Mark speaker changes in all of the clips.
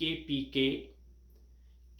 Speaker 1: KPK।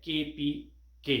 Speaker 1: KPK।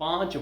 Speaker 1: 5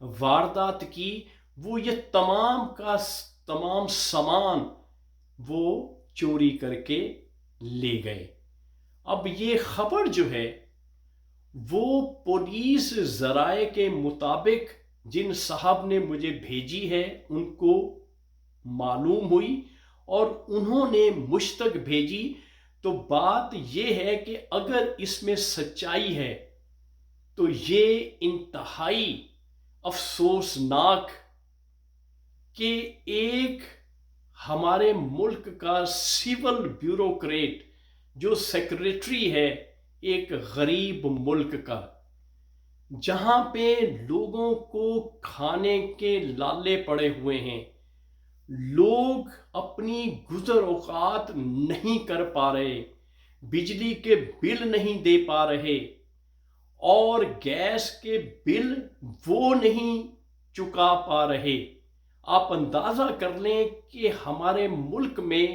Speaker 1: واردات کی، وہ یہ تمام کا تمام سامان وہ چوری کر کے لے گئے۔ اب یہ خبر جو ہے وہ پولیس ذرائع کے مطابق جن صاحب نے مجھے بھیجی ہے ان کو معلوم ہوئی اور انہوں نے مجھ تک بھیجی۔ تو بات یہ ہے کہ اگر اس میں سچائی ہے تو یہ انتہائی افسوسناک کہ ایک ہمارے ملک کا سول بیوروکریٹ جو سیکریٹری ہے ایک غریب ملک کا، جہاں پہ لوگوں کو کھانے کے لالے پڑے ہوئے ہیں، لوگ اپنی گزر اوقات نہیں کر پا رہے، بجلی کے بل نہیں دے پا رہے اور گیس کے بل وہ نہیں چکا پا رہے۔ آپ اندازہ کر لیں کہ ہمارے ملک میں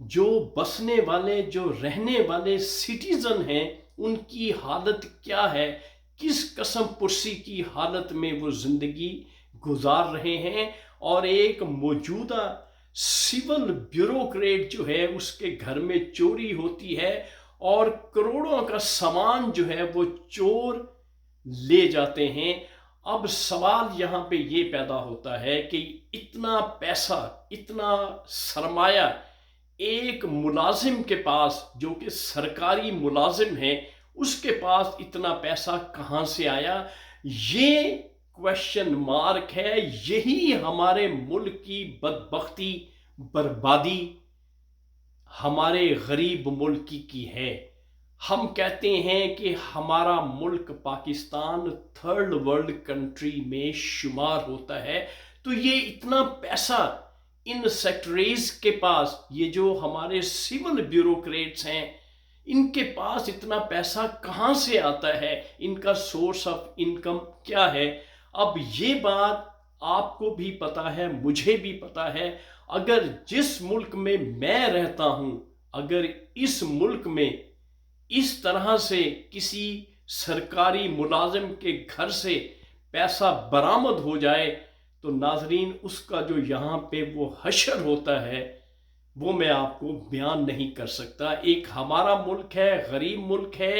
Speaker 1: جو بسنے والے، جو رہنے والے سٹیزن ہیں، ان کی حالت کیا ہے، کس قسم پرسی کی حالت میں وہ زندگی گزار رہے ہیں۔ اور ایک موجودہ سول بیوروکریٹ جو ہے اس کے گھر میں چوری ہوتی ہے اور کروڑوں کا سامان جو ہے وہ چور لے جاتے ہیں۔ اب سوال یہاں پہ یہ پیدا ہوتا ہے کہ اتنا پیسہ، اتنا سرمایہ ایک ملازم کے پاس جو کہ سرکاری ملازم ہے، اس کے پاس اتنا پیسہ کہاں سے آیا؟ یہ کویشچن مارک ہے۔ یہی ہمارے ملک کی بدبختی، بربادی ہمارے غریب ملک کی ہے۔ ہم کہتے ہیں کہ ہمارا ملک پاکستان تھرڈ ورلڈ کنٹری میں شمار ہوتا ہے، تو یہ اتنا پیسہ ان سیکٹریز کے پاس، یہ جو ہمارے سول بیوروکریٹس ہیں، ان کے پاس اتنا پیسہ کہاں سے آتا ہے؟ ان کا سورس آف انکم کیا ہے؟ اب یہ بات آپ کو بھی پتہ ہے، مجھے بھی پتہ ہے۔ اگر جس ملک میں میں رہتا ہوں، اگر اس ملک میں اس طرح سے کسی سرکاری ملازم کے گھر سے پیسہ برآمد ہو جائے تو ناظرین اس کا جو یہاں پہ وہ حشر ہوتا ہے وہ میں آپ کو بیان نہیں کر سکتا۔ ایک ہمارا ملک ہے، غریب ملک ہے،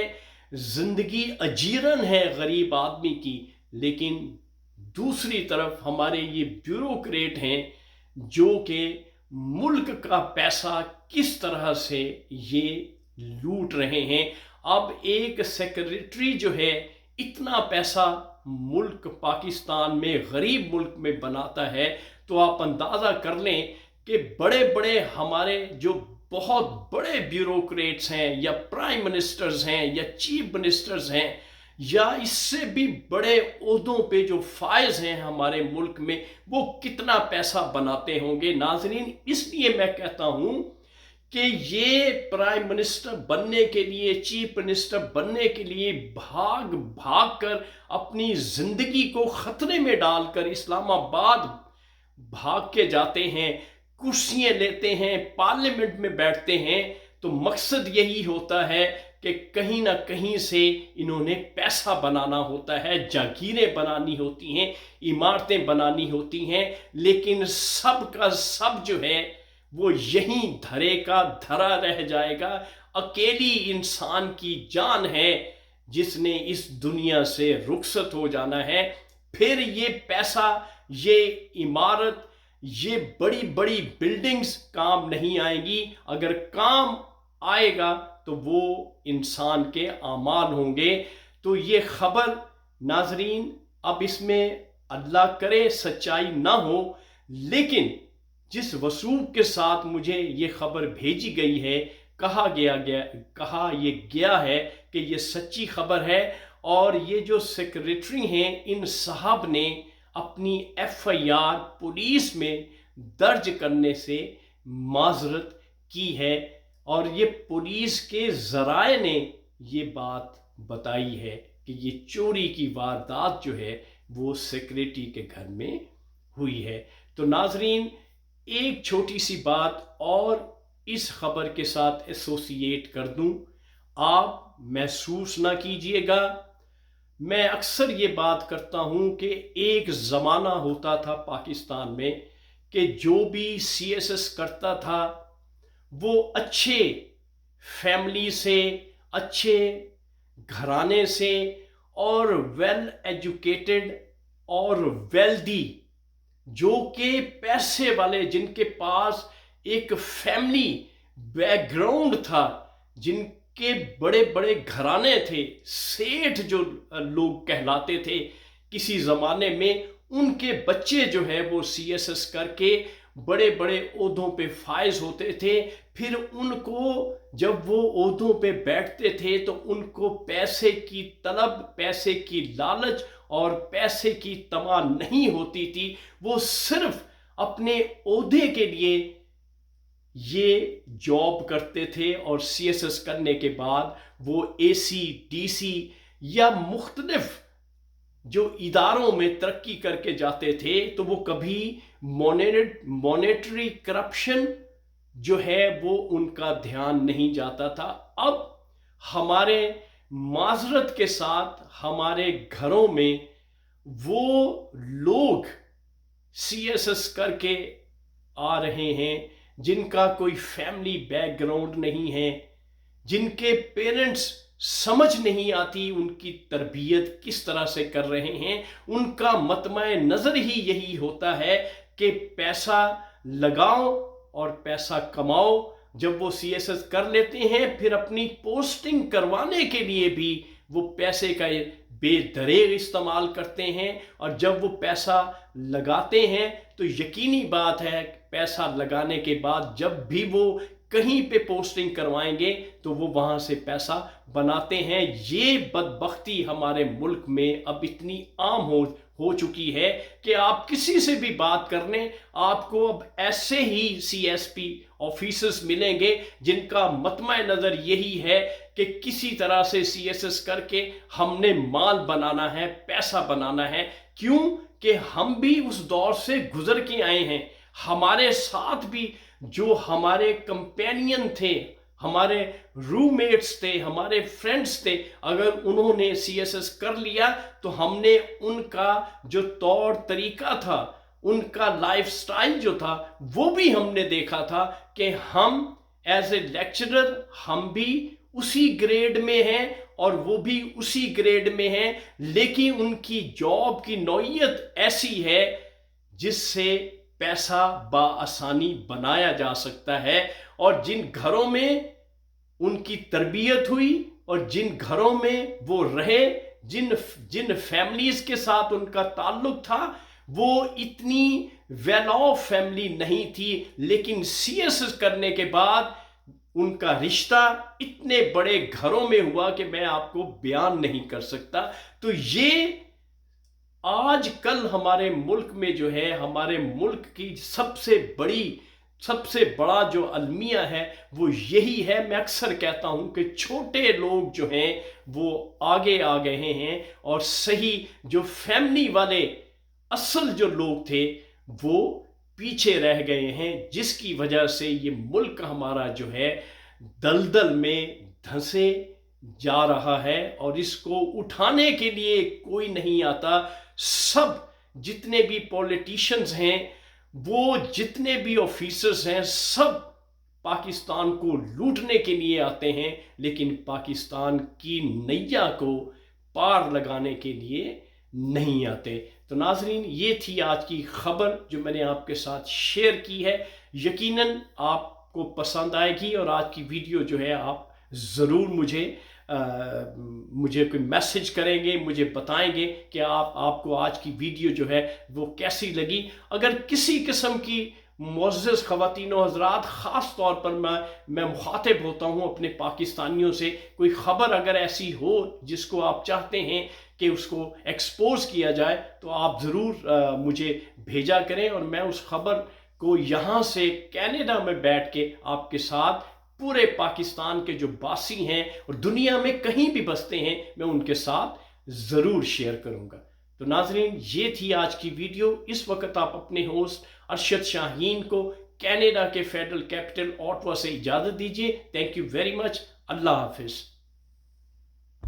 Speaker 1: زندگی اجیرن ہے غریب آدمی کی، لیکن دوسری طرف ہمارے یہ بیوروکریٹ ہیں جو کہ ملک کا پیسہ کس طرح سے یہ لوٹ رہے ہیں۔ اب ایک سیکریٹری جو ہے اتنا پیسہ ملک پاکستان میں، غریب ملک میں بناتا ہے، تو آپ اندازہ کر لیں کہ بڑے بڑے ہمارے جو بہت بڑے بیوروکریٹس ہیں یا پرائم منسٹرز ہیں یا چیف منسٹرز ہیں یا اس سے بھی بڑے عہدوں پہ جو فائز ہیں ہمارے ملک میں، وہ کتنا پیسہ بناتے ہوں گے۔ ناظرین، اس لیے میں کہتا ہوں کہ یہ پرائم منسٹر بننے کے لیے، چیف منسٹر بننے کے لیے بھاگ بھاگ کر اپنی زندگی کو خطرے میں ڈال کر اسلام آباد بھاگ کے جاتے ہیں، کرسیاں لیتے ہیں، پارلیمنٹ میں بیٹھتے ہیں، تو مقصد یہی ہوتا ہے کہ کہیں نہ کہیں سے انہوں نے پیسہ بنانا ہوتا ہے، جاگیریں بنانی ہوتی ہیں، عمارتیں بنانی ہوتی ہیں، لیکن سب کا سب جو ہے وہ یہیں دھرے کا دھرا رہ جائے گا۔ اکیلی انسان کی جان ہے جس نے اس دنیا سے رخصت ہو جانا ہے۔ پھر یہ پیسہ، یہ عمارت، یہ بڑی بڑی بلڈنگز کام نہیں آئیں گی۔ اگر کام آئے گا تو وہ انسان کے اعمال ہوں گے۔ تو یہ خبر ناظرین، اب اس میں اللہ کرے سچائی نہ ہو، لیکن جس وثوق کے ساتھ مجھے یہ خبر بھیجی گئی ہے، کہا یہ گیا ہے کہ یہ سچی خبر ہے، اور یہ جو سیکریٹری ہیں ان صاحب نے اپنی ایف آئی آر پولیس میں درج کرنے سے معذرت کی ہے، اور یہ پولیس کے ذرائع نے یہ بات بتائی ہے کہ یہ چوری کی واردات جو ہے وہ سیکریٹری کے گھر میں ہوئی ہے۔ تو ناظرین، ایک چھوٹی سی بات اور اس خبر کے ساتھ ایسوسیٹ کر دوں، آپ محسوس نہ کیجئے گا، میں اکثر یہ بات کرتا ہوں کہ ایک زمانہ ہوتا تھا پاکستان میں کہ جو بھی سی ایس ایس کرتا تھا وہ اچھے فیملی سے، اچھے گھرانے سے اور ویل ایجوکیٹڈ اور ویلدی، جو کہ پیسے والے، جن کے پاس ایک فیملی بیک گراؤنڈ تھا، جن کے بڑے بڑے گھرانے تھے، سیٹھ جو لوگ کہلاتے تھے کسی زمانے میں، ان کے بچے جو ہے وہ سی ایس ایس کر کے بڑے بڑے عہدوں پہ فائز ہوتے تھے۔ پھر ان کو جب وہ عہدوں پہ بیٹھتے تھے تو ان کو پیسے کی طلب، پیسے کی لالچ اور پیسے کی طمع نہیں ہوتی تھی، وہ صرف اپنے عہدے کے لیے یہ جاب کرتے تھے، اور سی ایس ایس کرنے کے بعد وہ اے سی، ڈی سی یا مختلف جو اداروں میں ترقی کر کے جاتے تھے، تو وہ کبھی مونیٹری کرپشن جو ہے وہ ان کا دھیان نہیں جاتا تھا۔ اب ہمارے معذرت کے ساتھ ہمارے گھروں میں وہ لوگ سی ایس ایس کر کے آ رہے ہیں جن کا کوئی فیملی بیک گراؤنڈ نہیں ہے، جن کے پیرنٹس سمجھ نہیں آتی ان کی تربیت کس طرح سے کر رہے ہیں۔ ان کا مطمع نظر ہی یہی ہوتا ہے کہ پیسہ لگاؤ اور پیسہ کماؤ۔ جب وہ سی ایس ایس کر لیتے ہیں، پھر اپنی پوسٹنگ کروانے کے لیے بھی وہ پیسے کا بے دریغ استعمال کرتے ہیں، اور جب وہ پیسہ لگاتے ہیں تو یقینی بات ہے پیسہ لگانے کے بعد جب بھی وہ کہیں پہ پوسٹنگ کروائیں گے تو وہ وہاں سے پیسہ بناتے ہیں۔ یہ بدبختی ہمارے ملک میں اب اتنی عام ہو چکی ہے کہ آپ کسی سے بھی بات کر لیں، آپ کو اب ایسے ہی سی ایس پی آفیسرز ملیں گے جن کا مطمع نظر یہی ہے کہ کسی طرح سے سی ایس ایس کر کے ہم نے مال بنانا ہے، پیسہ بنانا ہے۔ کیوں کہ ہم بھی اس دور سے گزر کے آئے ہیں۔ ہمارے ساتھ بھی جو ہمارے کمپینین تھے، ہمارے روم میٹس تھے، ہمارے فرینڈس تھے، اگر انہوں نے سی ایس ایس کر لیا تو ہم نے ان کا جو طور طریقہ تھا، ان کا لائف سٹائل جو تھا، وہ بھی ہم نے دیکھا تھا کہ ہم ایز اے لیکچرر ہم بھی اسی گریڈ میں ہیں اور وہ بھی اسی گریڈ میں ہیں، لیکن ان کی جاب کی نوعیت ایسی ہے جس سے پیسہ بآسانی بنایا جا سکتا ہے۔ اور جن گھروں میں ان کی تربیت ہوئی اور جن گھروں میں وہ رہے، جن فیملیز کے ساتھ ان کا تعلق تھا، وہ اتنی ویل آف فیملی نہیں تھی، لیکن سی ایس ایس کرنے کے بعد ان کا رشتہ اتنے بڑے گھروں میں ہوا کہ میں آپ کو بیان نہیں کر سکتا۔ تو یہ آج کل ہمارے ملک میں جو ہے، ہمارے ملک کی سب سے بڑا جو المیہ ہے وہ یہی ہے۔ میں اکثر کہتا ہوں کہ چھوٹے لوگ جو ہیں وہ آگے آ گئے ہیں، اور صحیح جو فیملی والے اصل جو لوگ تھے وہ پیچھے رہ گئے ہیں، جس کی وجہ سے یہ ملک ہمارا جو ہے دلدل میں دھنسے جا رہا ہے، اور اس کو اٹھانے کے لیے کوئی نہیں آتا۔ سب جتنے بھی پولیٹیشنز ہیں، وہ جتنے بھی آفیسرز ہیں، سب پاکستان کو لوٹنے کے لیے آتے ہیں، لیکن پاکستان کی نیا کو پار لگانے کے لیے نہیں آتے۔ تو ناظرین، یہ تھی آج کی خبر جو میں نے آپ کے ساتھ شیئر کی ہے۔ یقیناً آپ کو پسند آئے گی، اور آج کی ویڈیو جو ہے آپ ضرور مجھے کوئی میسج کریں گے، مجھے بتائیں گے کہ آپ کو آج کی ویڈیو جو ہے وہ کیسی لگی۔ اگر کسی قسم کی معزز خواتین و حضرات، خاص طور پر میں مخاطب ہوتا ہوں اپنے پاکستانیوں سے، کوئی خبر اگر ایسی ہو جس کو آپ چاہتے ہیں کہ اس کو ایکسپوز کیا جائے تو آپ ضرور مجھے بھیجا کریں، اور میں اس خبر کو یہاں سے کینیڈا میں بیٹھ کے آپ کے ساتھ پورے پاکستان کے جو باسی ہیں اور دنیا میں کہیں بھی بستے ہیں، میں ان کے ساتھ ضرور شیئر کروں گا۔ تو ناظرین، یہ تھی آج کی ویڈیو۔ اس وقت آپ اپنے ہوسٹ ارشد شاہین کو کینیڈا کے فیڈرل کیپٹل اوٹوا سے اجازت دیجیے۔ Thank you very much. اللہ حافظ۔